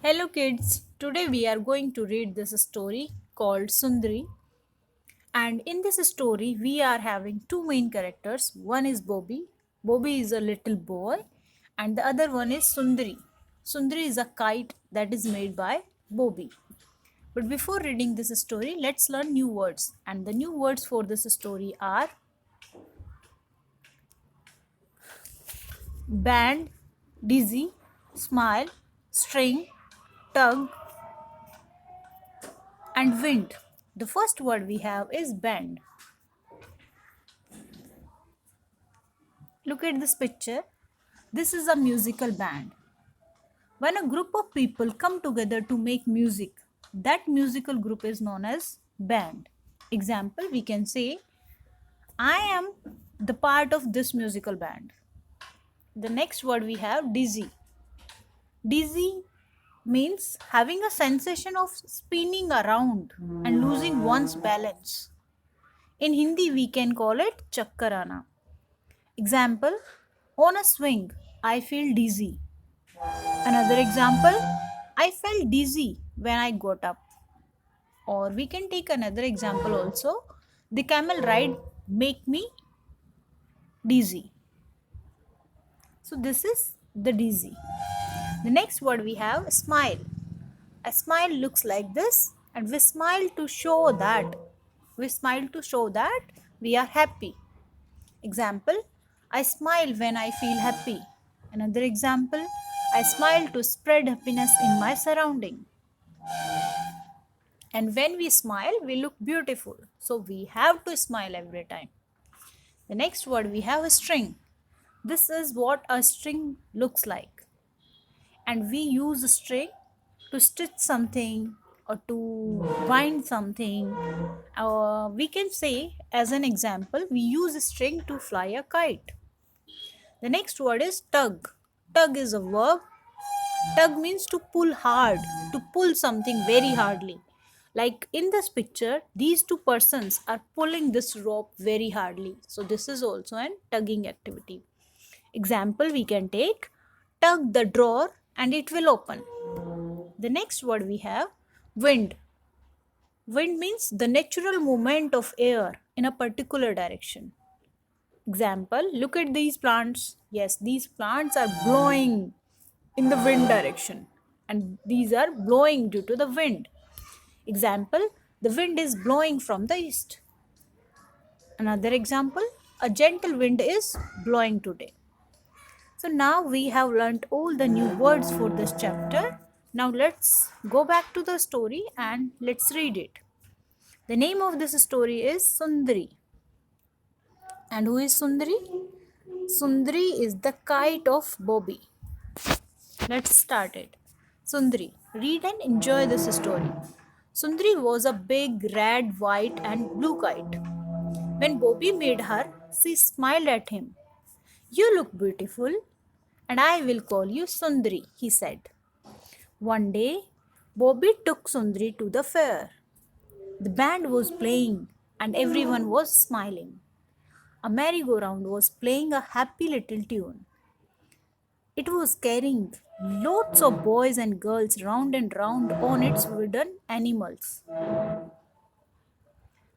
Hello kids, today we are going to read this story called Sundari. And in this story, we are having two main characters. One is Bobby. Bobby is a little boy, and the other one is Sundari. Sundari is a kite that is made by Bobby. But before reading this story, let's learn new words. And the new words for this story are band, dizzy, smile, string, tug, and wind. The first word we have is band. Look at this picture. This is a musical band. When a group of people come together to make music, that musical group is known as band. Example, we can say, I am the part of this musical band. The next word we have dizzy. Dizzy means having a sensation of spinning around and losing one's balance. In Hindi, we can call it chakkarana. Example, on a swing, I feel dizzy. Another example, I felt dizzy when I got up. Or we can take another example also. The camel ride make me dizzy. So this is the dizzy. The next word we have smile. A smile looks like this and we smile to show that we are happy. Example, I smile when I feel happy. Another example, I smile to spread happiness in my surrounding. And when we smile, we look beautiful. So we have to smile every time. The next word we have a string. This is what a string looks like. And we use a string to stitch something or to wind something. We can say, as an example, we use a string to fly a kite. The next word is tug. Tug is a verb. Tug means to pull hard, to pull something very hardly. Like in this picture, these two persons are pulling this rope very hardly. So this is also an tugging activity. Example we can take, tug the drawer and it will open. The next word we have wind. Wind means the natural movement of air in a particular direction. Example, look at these plants. Yes, these plants are blowing in the wind direction and these are blowing due to the wind. Example, the wind is blowing from the east. Another example, a gentle wind is blowing today. So now we have learnt all the new words for this chapter. Now let's go back to the story and let's read it. The name of this story is Sundari. And who is Sundari? Sundari is the kite of Bobby. Let's start it. Sundari, read and enjoy this story. Sundari was a big red, white, and blue kite. When Bobby made her, she smiled at him. You look beautiful, and I will call you Sundari, he said. One day, Bobby took Sundari to the fair. The band was playing, and everyone was smiling. A merry-go-round was playing a happy little tune. It was carrying lots of boys and girls round and round on its wooden animals.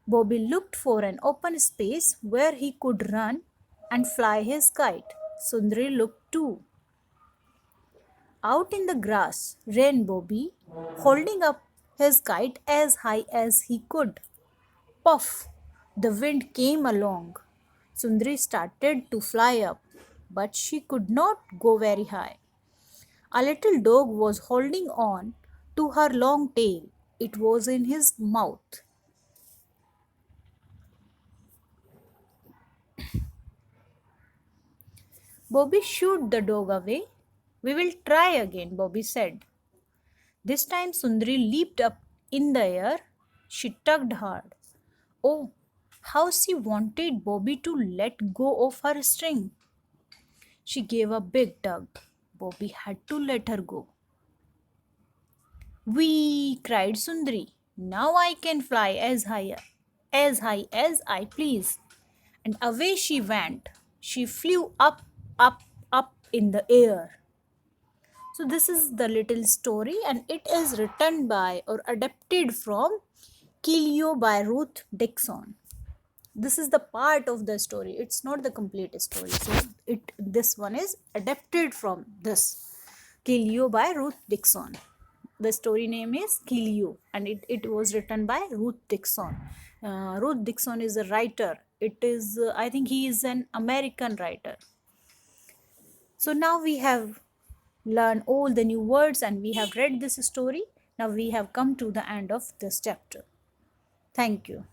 Bobby looked for an open space where he could run and fly his kite. Sundari looked too. Out in the grass ran Bobby, holding up his kite as high as he could. Puff! The wind came along. Sundari started to fly up, but she could not go very high. A little dog was holding on to her long tail. It was in his mouth. Bobby shooed the dog away. We will try again, Bobby said. This time Sundari leaped up in the air. She tugged hard. Oh, how she wanted Bobby to let go of her string. She gave a big tug. Bobby had to let her go. Wee! Cried Sundari. Now I can fly as high as I please. And away she went. She flew up, up, up in the air. So this is the little story, and it is written by or adapted from Kilio by Ruth Dixon. This is the part of the story, it's not the complete story. So this one is adapted from this Kilio by Ruth Dixon. The story name is Kilio, and it was written by Ruth Dixon. Ruth Dixon is a writer. It is I think he is an American writer. So now we have learned all the new words and we have read this story. Now we have come to the end of this chapter. Thank you.